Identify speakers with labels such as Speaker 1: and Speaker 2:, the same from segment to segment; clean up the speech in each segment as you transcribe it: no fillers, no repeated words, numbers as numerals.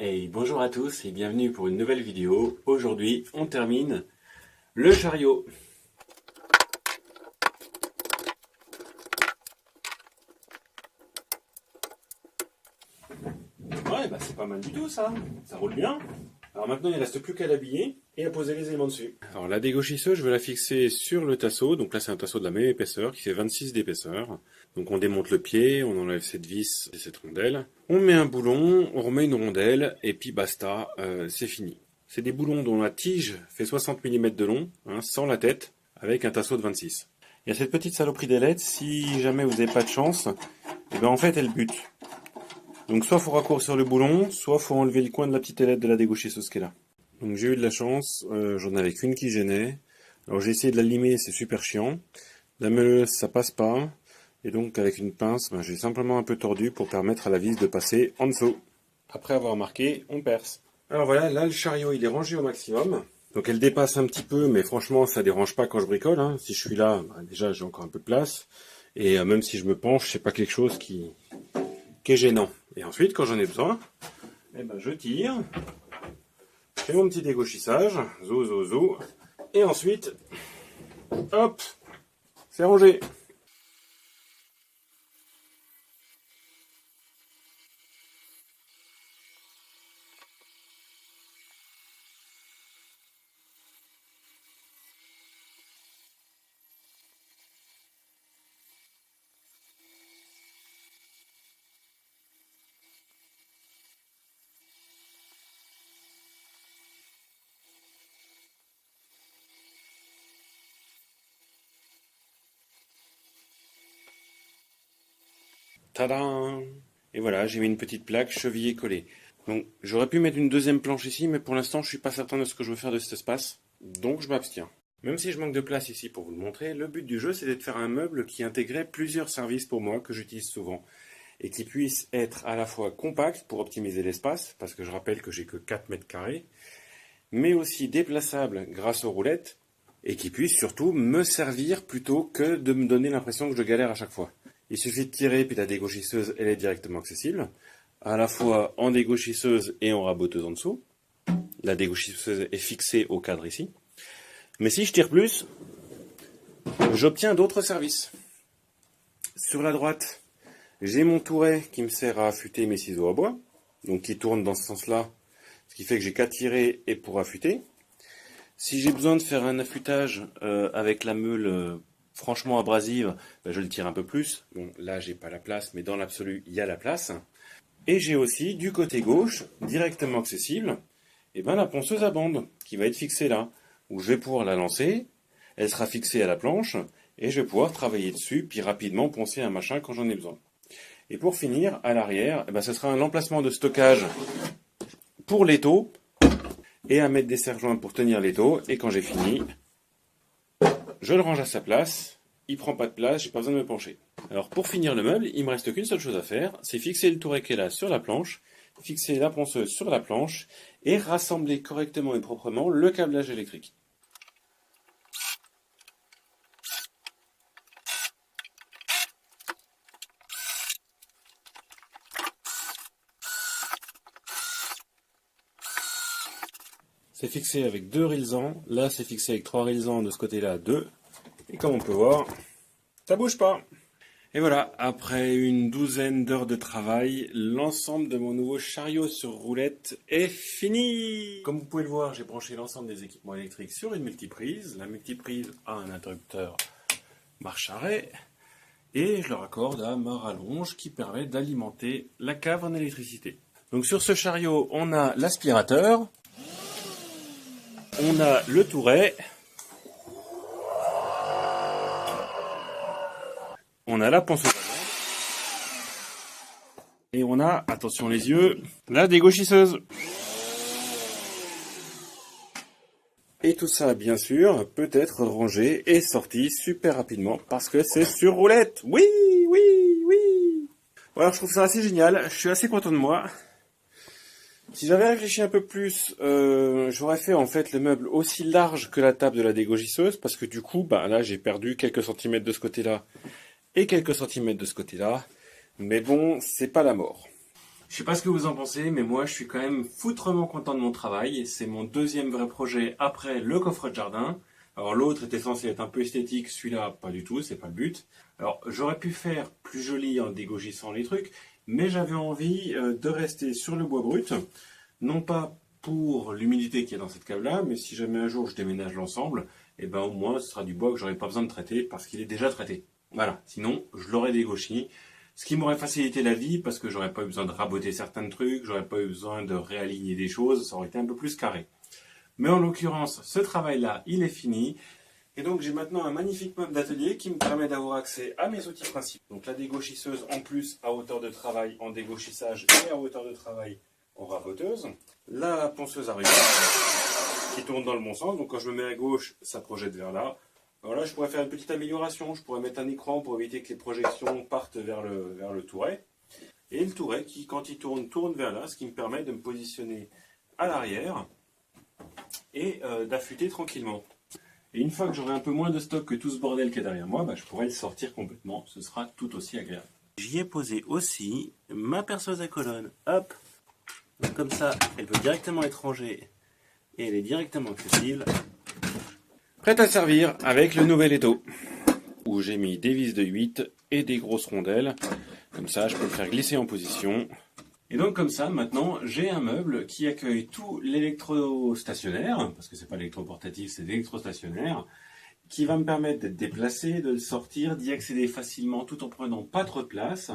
Speaker 1: Hey, bonjour à tous et bienvenue pour une nouvelle vidéo. Aujourd'hui, on termine le chariot. Ouais, bah c'est pas mal du tout ça. Ça roule bien. Alors maintenant, il ne reste plus qu'à l'habiller et à poser les éléments dessus. Alors la dégauchisseuse, je vais la fixer sur le tasseau. Donc là, c'est un tasseau de la même épaisseur qui fait 26 d'épaisseur. Donc on démonte le pied, on enlève cette vis et cette rondelle. On met un boulon, on remet une rondelle et puis basta, c'est fini. C'est des boulons dont la tige fait 60 mm de long, sans la tête, avec un tasseau de 26. Il y a cette petite saloperie d'ailette, si jamais vous n'avez pas de chance, et ben en fait elle bute. Donc soit faut raccourcir le boulon, soit faut enlever le coin de la petite ailette de la dégauchisseuse qui est là. Donc j'ai eu de la chance, j'en avais qu'une qui gênait. Alors j'ai essayé de la limer, c'est super chiant. La meuleuse, ça passe pas. Et donc avec une pince, j'ai simplement un peu tordu pour permettre à la vis de passer en dessous. Après avoir marqué, on perce. Alors voilà, là le chariot il est rangé au maximum. Donc elle dépasse un petit peu, mais franchement ça dérange pas quand je bricole. Si je suis là, déjà j'ai encore un peu de place. Et même si je me penche, c'est pas quelque chose qui est gênant. Et ensuite, quand j'en ai besoin, je tire. Je fais mon petit dégauchissage. Zou, zou, zou. Et ensuite, hop, c'est rangé. Tadam! Et voilà, j'ai mis une petite plaque chevillée collée. Donc j'aurais pu mettre une deuxième planche ici, mais pour l'instant je suis pas certain de ce que je veux faire de cet espace. Donc je m'abstiens. Même si je manque de place ici pour vous le montrer, le but du jeu c'était de faire un meuble qui intégrait plusieurs services pour moi que j'utilise souvent. Et qui puisse être à la fois compact pour optimiser l'espace, parce que je rappelle que j'ai que 4 mètres carrés, mais aussi déplaçable grâce aux roulettes, et qui puisse surtout me servir plutôt que de me donner l'impression que je galère à chaque fois. Il suffit de tirer, puis la dégauchisseuse, elle est directement accessible, à la fois en dégauchisseuse et en raboteuse en dessous. La dégauchisseuse est fixée au cadre ici. Mais si je tire plus, j'obtiens d'autres services. Sur la droite, j'ai mon touret qui me sert à affûter mes ciseaux à bois, donc qui tourne dans ce sens-là, ce qui fait que j'ai qu'à tirer et pour affûter. Si j'ai besoin de faire un affûtage avec la meule franchement abrasive, je le tire un peu plus. Bon, là j'ai pas la place, mais dans l'absolu, il y a la place. Et j'ai aussi du côté gauche, directement accessible, la ponceuse à bande, qui va être fixée là, où je vais pouvoir la lancer, elle sera fixée à la planche, et je vais pouvoir travailler dessus, puis rapidement poncer un machin quand j'en ai besoin. Et pour finir, à l'arrière, ce sera un emplacement de stockage pour l'étau, et à mettre des serre-joints pour tenir l'étau, et quand j'ai fini, je le range à sa place, il prend pas de place, j'ai pas besoin de me pencher. Alors pour finir le meuble, il me reste qu'une seule chose à faire, c'est fixer le touret qui est là sur la planche, fixer la ponceuse sur la planche, et rassembler correctement et proprement le câblage électrique. C'est fixé avec 2 rilsans, là c'est fixé avec 3 rilsans, de ce côté-là 2. Et comme on peut voir, ça bouge pas. Et voilà, après une douzaine d'heures de travail, l'ensemble de mon nouveau chariot sur roulette est fini. Comme vous pouvez le voir, j'ai branché l'ensemble des équipements électriques sur une multiprise. La multiprise a un interrupteur marche-arrêt. Et je le raccorde à ma rallonge qui permet d'alimenter la cave en électricité. Donc sur ce chariot, on a l'aspirateur. On a le touret, on a la ponceuse et on a, attention les yeux, la dégauchisseuse. Et tout ça, bien sûr, peut être rangé et sorti super rapidement parce que c'est sur roulette. Oui, oui, oui. Alors je trouve ça assez génial, je suis assez content de moi. Si j'avais réfléchi un peu plus, j'aurais fait en fait le meuble aussi large que la table de la dégauchisseuse, parce que du coup, là j'ai perdu quelques centimètres de ce côté-là et quelques centimètres de ce côté-là. Mais bon, c'est pas la mort. Je sais pas ce que vous en pensez, mais moi je suis quand même foutrement content de mon travail. C'est mon deuxième vrai projet après le coffre de jardin. Alors l'autre était censé être un peu esthétique, celui-là pas du tout, c'est pas le but. Alors j'aurais pu faire plus joli en dégauchissant les trucs, mais j'avais envie de rester sur le bois brut, non pas pour l'humidité qu'il y a dans cette cave-là, mais si jamais un jour je déménage l'ensemble, et ben au moins ce sera du bois que j'aurais pas besoin de traiter parce qu'il est déjà traité. Voilà, sinon je l'aurais dégauchi. Ce qui m'aurait facilité la vie parce que j'aurais pas eu besoin de raboter certains trucs, j'aurais pas eu besoin de réaligner des choses, ça aurait été un peu plus carré. Mais en l'occurrence, ce travail-là, il est fini. Et donc j'ai maintenant un magnifique meuble d'atelier qui me permet d'avoir accès à mes outils principaux. Donc la dégauchisseuse en plus à hauteur de travail en dégauchissage et à hauteur de travail en raboteuse. La ponceuse à ruban qui tourne dans le bon sens. Donc quand je me mets à gauche, ça projette vers là. Alors là, je pourrais faire une petite amélioration. Je pourrais mettre un écran pour éviter que les projections partent vers le touret. Et le touret qui, quand il tourne, tourne vers là, ce qui me permet de me positionner à l'arrière et d'affûter tranquillement. Et une fois que j'aurai un peu moins de stock que tout ce bordel qui est derrière moi, je pourrai le sortir complètement. Ce sera tout aussi agréable. J'y ai posé aussi ma perceuse à colonne. Hop! Donc comme ça, elle peut directement être rangée et elle est directement accessible. Prête à servir avec le nouvel étau, où j'ai mis des vis de 8 et des grosses rondelles. Comme ça, je peux le faire glisser en position. Et donc comme ça, maintenant, j'ai un meuble qui accueille tout l'électrostationnaire, parce que c'est pas l'électroportatif, c'est l'électrostationnaire, qui va me permettre d'être déplacé, de le sortir, d'y accéder facilement tout en prenant pas trop de place.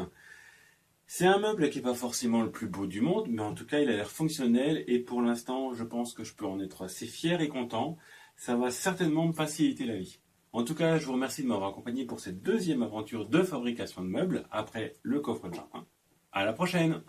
Speaker 1: C'est un meuble qui n'est pas forcément le plus beau du monde, mais en tout cas, il a l'air fonctionnel et pour l'instant, je pense que je peux en être assez fier et content. Ça va certainement me faciliter la vie. En tout cas, je vous remercie de m'avoir accompagné pour cette deuxième aventure de fabrication de meubles après le coffre de jardin. À la prochaine!